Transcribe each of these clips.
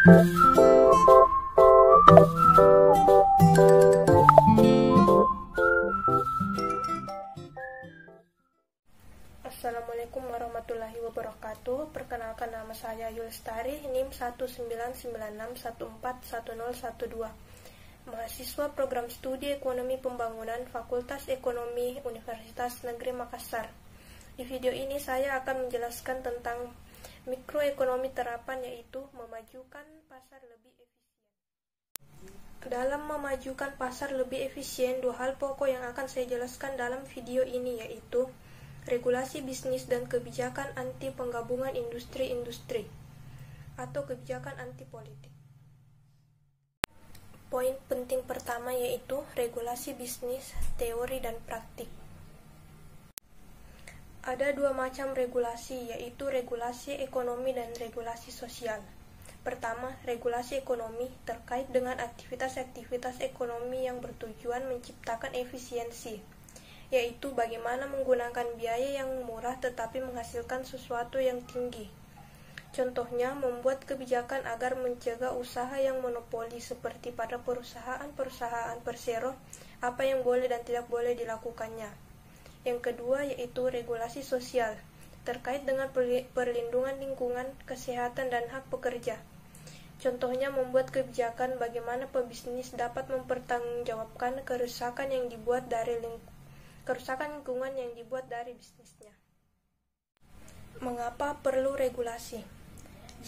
Assalamualaikum warahmatullahi wabarakatuh. Perkenalkan, nama saya Yulstari, NIM 19961411012. Mahasiswa Program Studi Ekonomi Pembangunan Fakultas Ekonomi Universitas Negeri Makassar. Di video ini saya akan menjelaskan tentang mikroekonomi terapan, yaitu memajukan pasar lebih efisien. Dalam memajukan pasar lebih efisien, dua hal pokok yang akan saya jelaskan dalam video ini, yaitu regulasi bisnis dan kebijakan anti penggabungan industri-industri atau kebijakan anti politik. Poin penting pertama yaitu regulasi bisnis, teori dan praktik. Ada dua macam regulasi, yaitu regulasi ekonomi dan regulasi sosial. Pertama, regulasi ekonomi terkait dengan aktivitas-aktivitas ekonomi yang bertujuan menciptakan efisiensi, yaitu bagaimana menggunakan biaya yang murah tetapi menghasilkan sesuatu yang tinggi. Contohnya, membuat kebijakan agar mencegah usaha yang monopoli seperti pada perusahaan-perusahaan persero, apa yang boleh dan tidak boleh dilakukannya. Yang kedua yaitu regulasi sosial, terkait dengan perlindungan lingkungan, kesehatan, dan hak pekerja. Contohnya, membuat kebijakan bagaimana pebisnis dapat mempertanggungjawabkan kerusakan lingkungan yang dibuat dari bisnisnya. Mengapa perlu regulasi?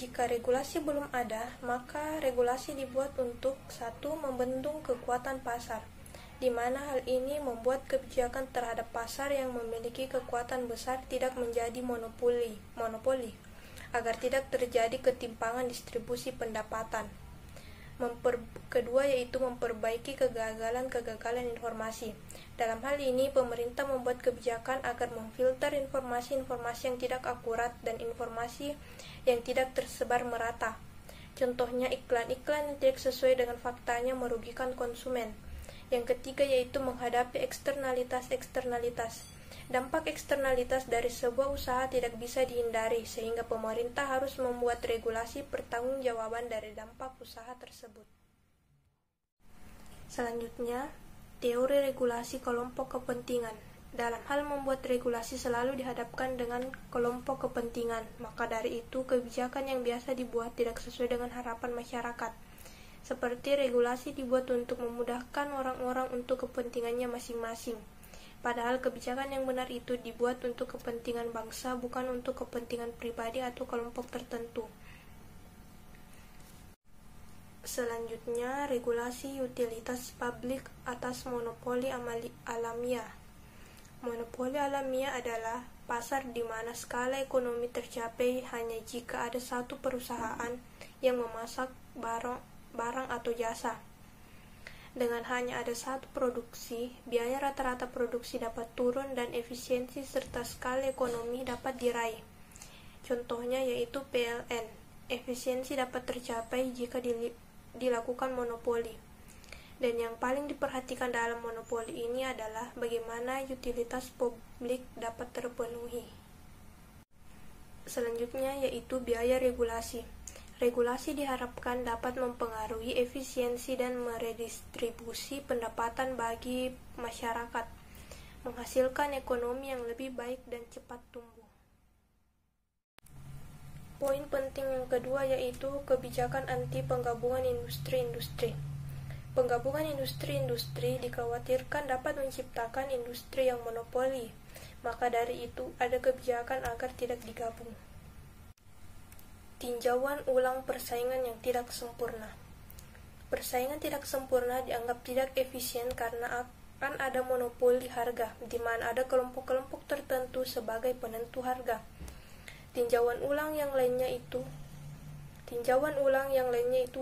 Jika regulasi belum ada, maka regulasi dibuat untuk satu, membendung kekuatan pasar, di mana hal ini membuat kebijakan terhadap pasar yang memiliki kekuatan besar tidak menjadi monopoli, agar tidak terjadi ketimpangan distribusi pendapatan. Kedua yaitu memperbaiki kegagalan informasi. Dalam hal ini, pemerintah membuat kebijakan agar memfilter informasi-informasi yang tidak akurat dan informasi yang tidak tersebar merata. Contohnya, iklan-iklan yang tidak sesuai dengan faktanya merugikan konsumen. Yang ketiga yaitu menghadapi eksternalitas. Dampak eksternalitas dari sebuah usaha tidak bisa dihindari, sehingga pemerintah harus membuat regulasi pertanggungjawaban dari dampak usaha tersebut. Selanjutnya, teori regulasi kelompok kepentingan. Dalam hal membuat regulasi selalu dihadapkan dengan kelompok kepentingan, maka dari itu kebijakan yang biasa dibuat tidak sesuai dengan harapan masyarakat. Seperti regulasi dibuat untuk memudahkan orang-orang untuk kepentingannya masing-masing. Padahal kebijakan yang benar itu dibuat untuk kepentingan bangsa, bukan untuk kepentingan pribadi atau kelompok tertentu. Selanjutnya, regulasi utilitas publik atas monopoli alamiah. Monopoli alamiah adalah pasar di mana skala ekonomi tercapai hanya jika ada satu perusahaan yang memasok barang atau jasa. Dengan hanya ada satu produksi, biaya rata-rata produksi dapat turun dan efisiensi serta skala ekonomi dapat diraih. Contohnya yaitu PLN. Efisiensi dapat tercapai jika dilakukan monopoli. Dan yang paling diperhatikan dalam monopoli ini adalah bagaimana utilitas publik dapat terpenuhi. Selanjutnya yaitu biaya regulasi. Regulasi diharapkan dapat mempengaruhi efisiensi dan meredistribusi pendapatan bagi masyarakat, menghasilkan ekonomi yang lebih baik dan cepat tumbuh. Poin penting yang kedua yaitu kebijakan anti penggabungan industri-industri. Penggabungan industri-industri dikhawatirkan dapat menciptakan industri yang monopoli, maka dari itu ada kebijakan agar tidak digabung. Tinjauan ulang persaingan yang tidak sempurna. Persaingan tidak sempurna dianggap tidak efisien karena akan ada monopoli harga, di mana ada kelompok-kelompok tertentu sebagai penentu harga. Tinjauan ulang yang lainnya itu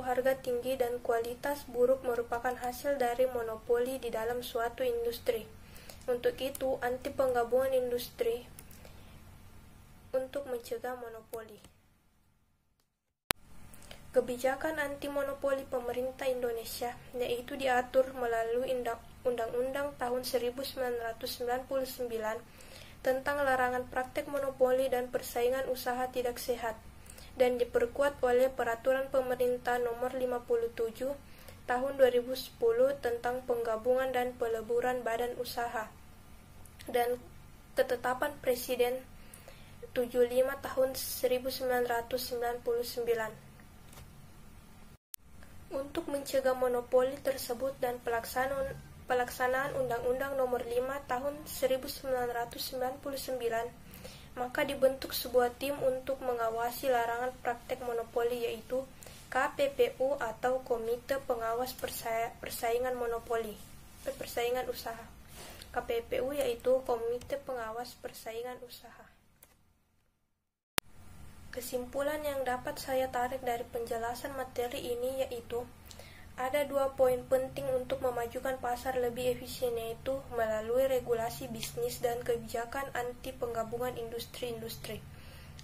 harga tinggi dan kualitas buruk merupakan hasil dari monopoli di dalam suatu industri. Untuk itu, anti penggabungan industri untuk mencegah monopoli. Kebijakan anti-monopoli pemerintah Indonesia, yaitu diatur melalui Undang-Undang tahun 1999 tentang larangan praktek monopoli dan persaingan usaha tidak sehat, dan diperkuat oleh Peraturan Pemerintah Nomor 57 Tahun 2010 tentang penggabungan dan peleburan badan usaha, dan Ketetapan Presiden 75 Tahun 1999. Untuk mencegah monopoli tersebut dan pelaksanaan Undang-Undang Nomor 5 Tahun 1999, maka dibentuk sebuah tim untuk mengawasi larangan praktek monopoli, yaitu KPPU atau Komite Pengawas Persaingan Usaha. KPPU yaitu Komite Pengawas Persaingan Usaha. Kesimpulan yang dapat saya tarik dari penjelasan materi ini yaitu ada 2 poin penting untuk memajukan pasar lebih efisien, yaitu melalui regulasi bisnis dan kebijakan anti penggabungan industri-industri,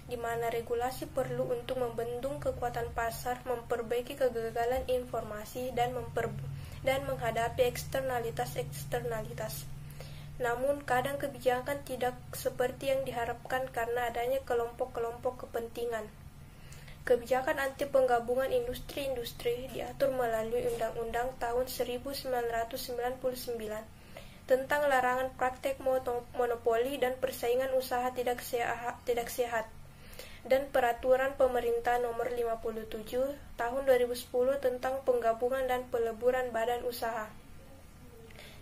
di mana regulasi perlu untuk membendung kekuatan pasar, memperbaiki kegagalan informasi, dan menghadapi eksternalitas. Namun, kadang kebijakan tidak seperti yang diharapkan karena adanya kelompok-kelompok kepentingan. Kebijakan anti penggabungan industri-industri diatur melalui Undang-Undang Tahun 1999 tentang larangan praktek monopoli dan persaingan usaha tidak sehat, dan Peraturan Pemerintah Nomor 57 Tahun 2010 tentang penggabungan dan peleburan badan usaha.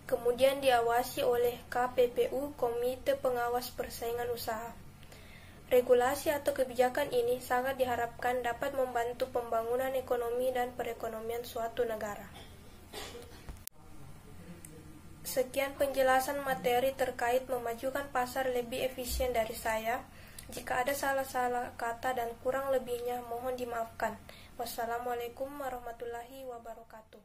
Kemudian diawasi oleh KPPU, Komite Pengawas Persaingan Usaha. Regulasi atau kebijakan ini sangat diharapkan dapat membantu pembangunan ekonomi dan perekonomian suatu negara. Sekian penjelasan materi terkait memajukan pasar lebih efisien dari saya. Jika ada salah-salah kata dan kurang lebihnya, mohon dimaafkan. Wassalamualaikum warahmatullahi wabarakatuh.